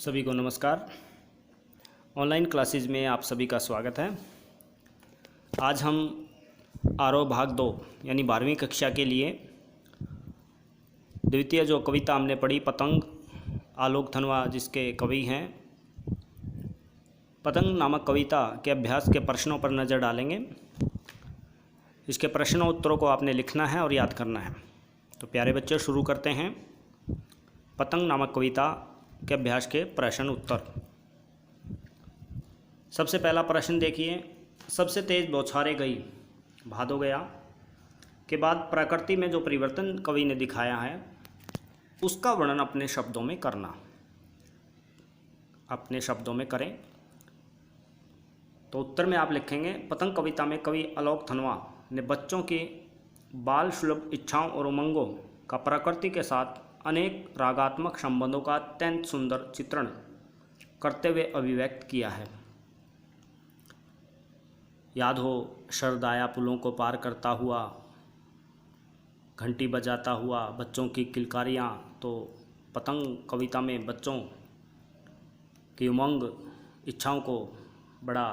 सभी को नमस्कार। ऑनलाइन क्लासेस में आप सभी का स्वागत है। आज हम आरोह भाग 2 यानी 12वीं कक्षा के लिए द्वितीय जो कविता हमने पढ़ी पतंग, आलोक धनवा जिसके कवि हैं, पतंग नामक कविता के अभ्यास के प्रश्नों पर नज़र डालेंगे। इसके प्रश्नों उत्तरों को आपने लिखना है और याद करना है। तो प्यारे बच्चे, शुरू करते हैं पतंग नामक कविता के अभ्यास के प्रश्न उत्तर। सबसे पहला प्रश्न देखिए, सबसे तेज बौछारें गई भादो गया के बाद प्रकृति में जो परिवर्तन कवि ने दिखाया है उसका वर्णन अपने शब्दों में करना। अपने शब्दों में करें। तो उत्तर में आप लिखेंगे, पतंग कविता में कवि आलोक धनवा ने बच्चों की बाल सुलभ इच्छाओं और उमंगों का प्रकृति के साथ अनेक रागात्मक संबंधों का अत्यंत सुंदर चित्रण करते हुए अभिव्यक्त किया है। याद हो, शरद आया पुलों को पार करता हुआ, घंटी बजाता हुआ, बच्चों की किलकारियाँ। तो पतंग कविता में बच्चों की उमंग, इच्छाओं को बड़ा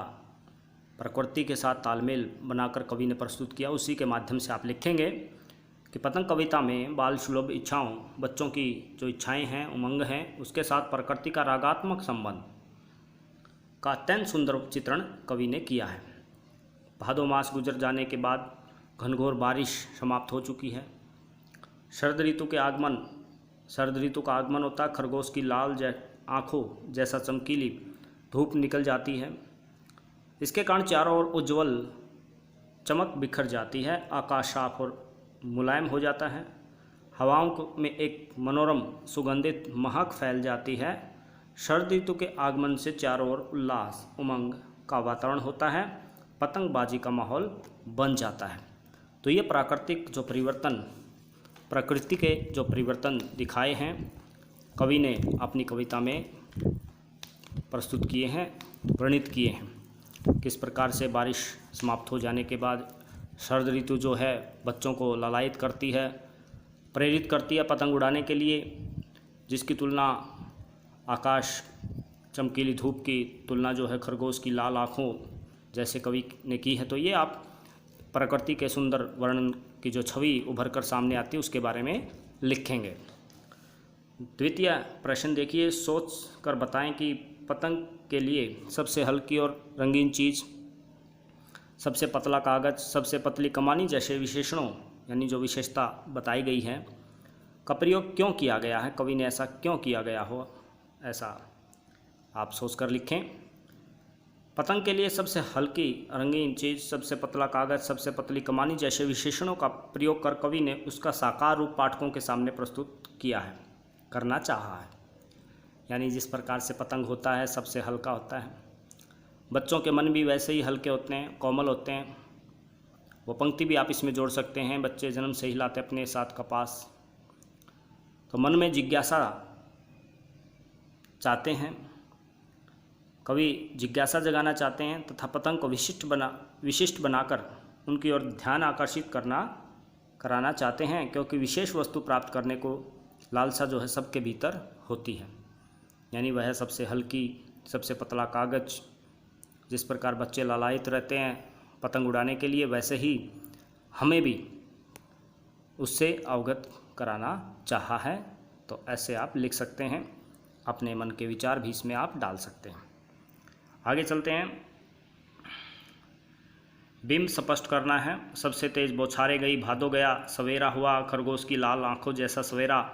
प्रकृति के साथ तालमेल बनाकर कवि ने प्रस्तुत किया। उसी के माध्यम से आप लिखेंगे कि पतंग कविता में बाल सुलभ इच्छाओं, बच्चों की जो इच्छाएं हैं, उमंग हैं, उसके साथ प्रकृति का रागात्मक संबंध का अत्यंत सुंदर चित्रण कवि ने किया है। भादो मास गुजर जाने के बाद घनघोर बारिश समाप्त हो चुकी है। शरद ऋतु का आगमन होता है। खरगोश की लाल आँखों जैसा चमकीली धूप निकल जाती है। इसके कारण चारों ओर उज्ज्वल चमक बिखर जाती है। आकाश साफ और मुलायम हो जाता है। हवाओं में एक मनोरम सुगंधित महक फैल जाती है। शरद ऋतु के आगमन से चारों ओर उल्लास उमंग का वातावरण होता है। पतंगबाजी का माहौल बन जाता है। तो ये प्रकृति के जो परिवर्तन दिखाए हैं कवि ने अपनी कविता में प्रस्तुत किए हैं, वर्णित किए हैं। किस प्रकार से बारिश समाप्त हो जाने के बाद शरद ऋतु जो है बच्चों को लालायित करती है, प्रेरित करती है पतंग उड़ाने के लिए, जिसकी तुलना आकाश चमकीली धूप की तुलना जो है खरगोश की लाल आँखों जैसे कवि ने की है। तो ये आप प्रकृति के सुंदर वर्णन की जो छवि उभर कर सामने आती है उसके बारे में लिखेंगे। द्वितीय प्रश्न देखिए, सोच कर बताएं कि पतंग के लिए सबसे हल्की और रंगीन चीज़, सबसे पतला कागज़, सबसे पतली कमानी जैसे विशेषणों यानी जो विशेषता बताई गई है का प्रयोग क्यों किया गया है, कवि ने ऐसा क्यों किया गया हो, ऐसा आप सोचकर लिखें। पतंग के लिए सबसे हल्की रंगीन चीज़, सबसे पतला कागज़, सबसे पतली कमानी जैसे विशेषणों का प्रयोग कर कवि ने उसका साकार रूप पाठकों के सामने प्रस्तुत किया है, करना चाहा है। यानी जिस प्रकार से पतंग होता है सबसे हल्का होता है, बच्चों के मन भी वैसे ही हल्के होते हैं, कोमल होते हैं। वो पंक्ति भी आप इसमें जोड़ सकते हैं, बच्चे जन्म से ही लाते अपने साथ कपास। तो मन में जिज्ञासा चाहते हैं, कवि जिज्ञासा जगाना चाहते हैं तथा पतंग को विशिष्ट बनाकर उनकी ओर ध्यान आकर्षित कराना चाहते हैं, क्योंकि विशेष वस्तु प्राप्त करने को लालसा जो है सबके भीतर होती है। यानी वह सबसे हल्की, सबसे पतला कागज़, जिस प्रकार बच्चे लालायित रहते हैं पतंग उड़ाने के लिए, वैसे ही हमें भी उससे अवगत कराना चाहा है। तो ऐसे आप लिख सकते हैं, अपने मन के विचार भी इसमें आप डाल सकते हैं। आगे चलते हैं। बिंब स्पष्ट करना है। सबसे तेज बौछारें गई भादो गया, सवेरा हुआ खरगोश की लाल आंखों जैसा सवेरा,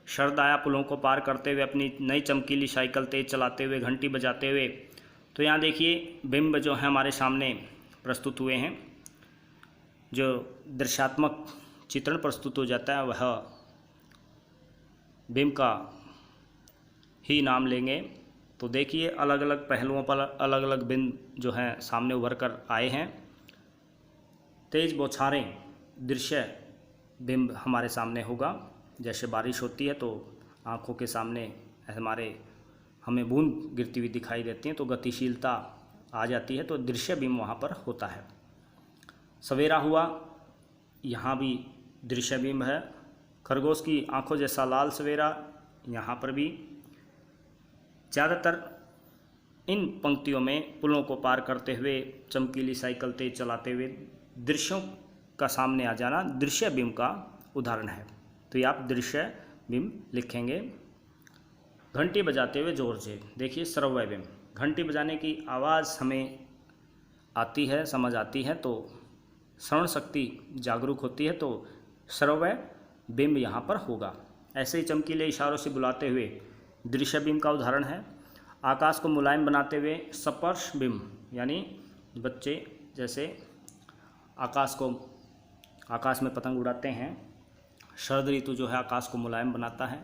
शरद आया पुलों को पार करते हुए, अपनी नई चमकीली साइकिल तेज चलाते हुए, घंटी बजाते हुए। तो यहाँ देखिए बिंब जो है हमारे सामने प्रस्तुत हुए हैं। जो दृश्यात्मक चित्रण प्रस्तुत हो जाता है वह बिंब का ही नाम लेंगे। तो देखिए अलग अलग पहलुओं पर अलग अलग बिंब जो हैं सामने उभर कर आए हैं। तेज बौछारें दृश्य बिंब हमारे सामने होगा। जैसे बारिश होती है तो आँखों के सामने हमें बूंद गिरती हुई दिखाई देती हैं, तो गतिशीलता आ जाती है, तो दृश्य बिंब वहाँ पर होता है। सवेरा हुआ, यहाँ भी दृश्य बिंब है। खरगोश की आंखों जैसा लाल सवेरा, यहाँ पर भी ज़्यादातर इन पंक्तियों में पुलों को पार करते हुए, चमकीली साइकिल तेज चलाते हुए दृश्यों का सामने आ जाना दृश्य बिंब का उदाहरण है। तो ये आप दृश्य बिंब लिखेंगे। घंटी बजाते हुए जोर से, देखिए श्रव्य बिंब, घंटी बजाने की आवाज़ हमें आती है, समझ आती है, तो श्रवण शक्ति जागरूक होती है, तो श्रव्य बिंब यहाँ पर होगा। ऐसे ही चमकीले इशारों से बुलाते हुए दृश्य बिंब का उदाहरण है। आकाश को मुलायम बनाते हुए स्पर्श बिंब, यानी बच्चे जैसे आकाश में पतंग उड़ाते हैं, शरद ऋतु जो है आकाश को मुलायम बनाता है,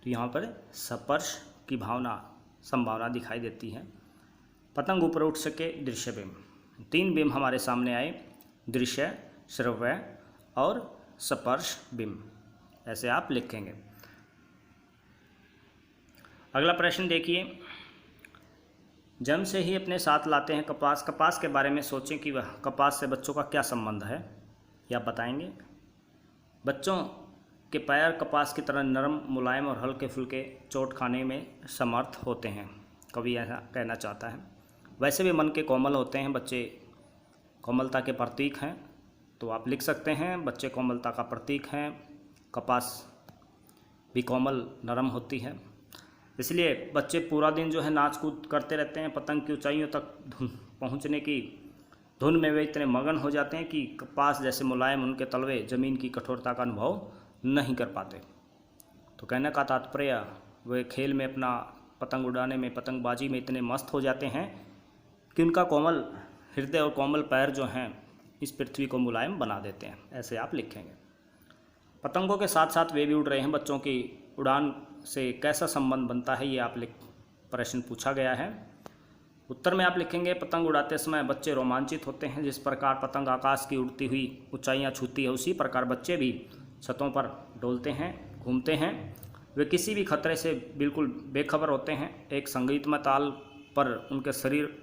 तो यहाँ पर स्पर्श की संभावना दिखाई देती है। पतंग ऊपर उठ सके दृश्य बिंब। 3 बिंब हमारे सामने आए, दृश्य, श्रव्य और स्पर्श बिंब। ऐसे आप लिखेंगे। अगला प्रश्न देखिए, जन्म से ही अपने साथ लाते हैं कपास। कपास के बारे में सोचें कि वह कपास से बच्चों का क्या संबंध है, या बताएंगे। बच्चों के पैर कपास की तरह नरम, मुलायम और हल्के फुल्के चोट खाने में समर्थ होते हैं, कवि ऐसा कहना चाहता है। वैसे भी मन के कोमल होते हैं, बच्चे कोमलता के प्रतीक हैं, तो आप लिख सकते हैं बच्चे कोमलता का प्रतीक हैं। कपास भी कोमल, नरम होती है, इसलिए बच्चे पूरा दिन जो है नाच कूद करते रहते हैं। पतंग की ऊंचाइयों तक पहुंचने की धुन में वे इतने मगन हो जाते हैं कि कपास जैसे मुलायम उनके तलवे ज़मीन की कठोरता का अनुभव नहीं कर पाते। तो कहने का तात्पर्य, वे खेल में अपना पतंग उड़ाने में, पतंगबाजी में इतने मस्त हो जाते हैं कि उनका कोमल हृदय और कोमल पैर जो हैं इस पृथ्वी को मुलायम बना देते हैं। ऐसे आप लिखेंगे। पतंगों के साथ साथ वे भी उड़ रहे हैं, बच्चों की उड़ान से कैसा संबंध बनता है, ये आप प्रश्न पूछा गया है। उत्तर में आप लिखेंगे, पतंग उड़ाते समय बच्चे रोमांचित होते हैं। जिस प्रकार पतंग आकाश की उड़ती हुई ऊंचाइयां छूती है, उसी प्रकार बच्चे भी छतों पर डोलते हैं, घूमते हैं। वे किसी भी खतरे से बिल्कुल बेखबर होते हैं। एक संगीतमय ताल पर उनके शरीर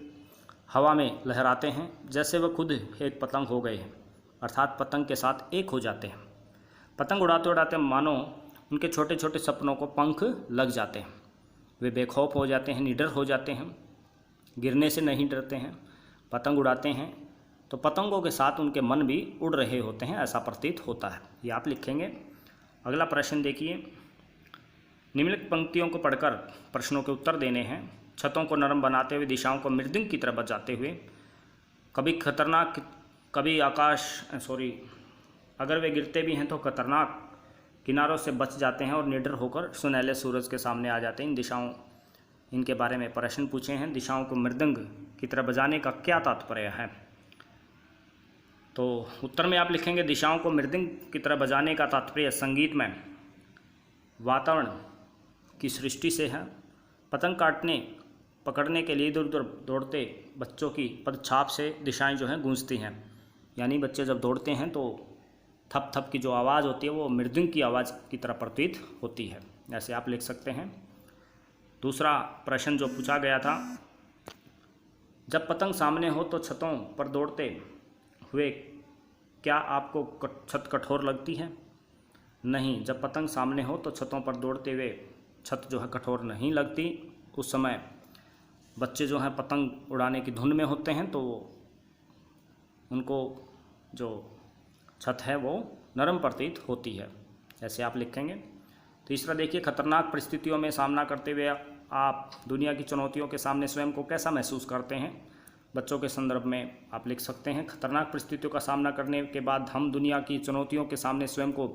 हवा में लहराते हैं, जैसे वह खुद एक पतंग हो गए हैं, अर्थात पतंग के साथ एक हो जाते हैं। पतंग उड़ाते उड़ाते मानो उनके छोटे छोटे सपनों को पंख लग जाते हैं। वे बेखौफ हो जाते हैं, निडर हो जाते हैं, गिरने से नहीं डरते हैं। पतंग उड़ाते हैं तो पतंगों के साथ उनके मन भी उड़ रहे होते हैं, ऐसा प्रतीत होता है। ये आप लिखेंगे। अगला प्रश्न देखिए, निम्नलिखित पंक्तियों को पढ़कर प्रश्नों के उत्तर देने हैं। छतों को नरम बनाते हुए, दिशाओं को मृदंग की तरह बजाते हुए, अगर वे गिरते भी हैं तो खतरनाक किनारों से बच जाते हैं और निडर होकर सुनहले सूरज के सामने आ जाते हैं। इनके बारे में प्रश्न पूछे हैं। दिशाओं को मृदंग की तरह बजाने का क्या तात्पर्य है? तो उत्तर में आप लिखेंगे, दिशाओं को मृदंग की तरह बजाने का तात्पर्य संगीत में वातावरण की सृष्टि से है। पतंग पकड़ने के लिए इधर उधर दौड़ते बच्चों की पदछाप से दिशाएं जो हैं गूंजती हैं, यानी बच्चे जब दौड़ते हैं तो थप थप की जो आवाज़ होती है वो मृदंग की आवाज़ की तरह प्रतीत होती है। ऐसे आप लिख सकते हैं। दूसरा प्रश्न जो पूछा गया था, जब पतंग सामने हो तो छतों पर दौड़ते हुए क्या आपको छत कठोर लगती है? नहीं, जब पतंग सामने हो तो छतों पर दौड़ते हुए छत जो है कठोर नहीं लगती। उस समय बच्चे जो हैं पतंग उड़ाने की धुन में होते हैं, तो उनको जो छत है वो नरम प्रतीत होती है। ऐसे आप लिखेंगे। तीसरा देखिए, खतरनाक परिस्थितियों में सामना करते हुए आप दुनिया की चुनौतियों के सामने स्वयं को कैसा महसूस करते हैं? बच्चों के संदर्भ में आप लिख सकते हैं, खतरनाक परिस्थितियों का सामना करने के बाद हम दुनिया की चुनौतियों के सामने स्वयं को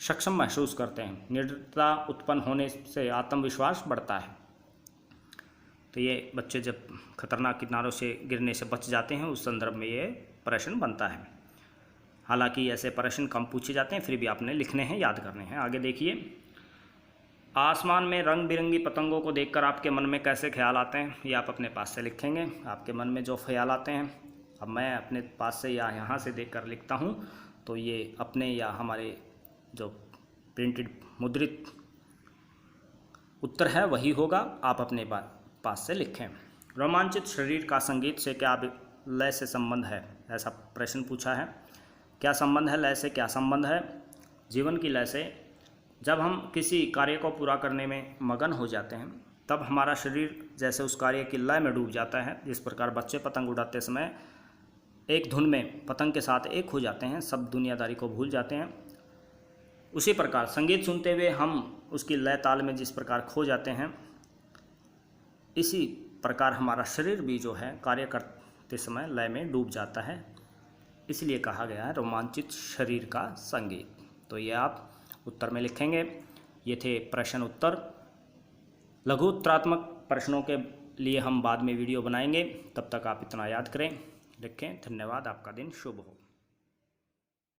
सक्षम महसूस करते हैं। निडरता उत्पन्न होने से आत्मविश्वास बढ़ता है। तो ये बच्चे जब खतरनाक किनारों से गिरने से बच जाते हैं, उस संदर्भ में ये प्रश्न बनता है। हालांकि ऐसे प्रश्न कम पूछे जाते हैं, फिर भी आपने लिखने हैं, याद करने हैं। आगे देखिए, आसमान में रंग बिरंगी पतंगों को देखकर आपके मन में कैसे ख्याल आते हैं? ये आप अपने पास से लिखेंगे। आपके मन में जो ख्याल आते हैं, अब मैं अपने पास से या यहाँ से देखकर लिखता हूँ, तो ये अपने या हमारे जो प्रिंटेड मुद्रित उत्तर है वही होगा। आप अपने पास से लिखें। रोमांचित शरीर का संगीत से क्या लय से संबंध है? ऐसा प्रश्न पूछा है। क्या संबंध है? लय से क्या संबंध है? जीवन की लय से जब हम किसी कार्य को पूरा करने में मगन हो जाते हैं तब हमारा शरीर जैसे उस कार्य की लय में डूब जाता है। जिस प्रकार बच्चे पतंग उड़ाते समय एक धुन में पतंग के साथ एक हो जाते हैं, सब दुनियादारी को भूल जाते हैं, उसी प्रकार संगीत सुनते हुए हम उसकी लय ताल में जिस प्रकार खो जाते हैं, इसी प्रकार हमारा शरीर भी जो है कार्य करते समय लय में डूब जाता है। इसलिए कहा गया है रोमांचित शरीर का संगीत। तो ये आप उत्तर में लिखेंगे। ये थे प्रश्न उत्तर। लघु उत्तरात्मक प्रश्नों के लिए हम बाद में वीडियो बनाएंगे, तब तक आप इतना याद करें। लिखें। धन्यवाद। आपका दिन शुभ हो।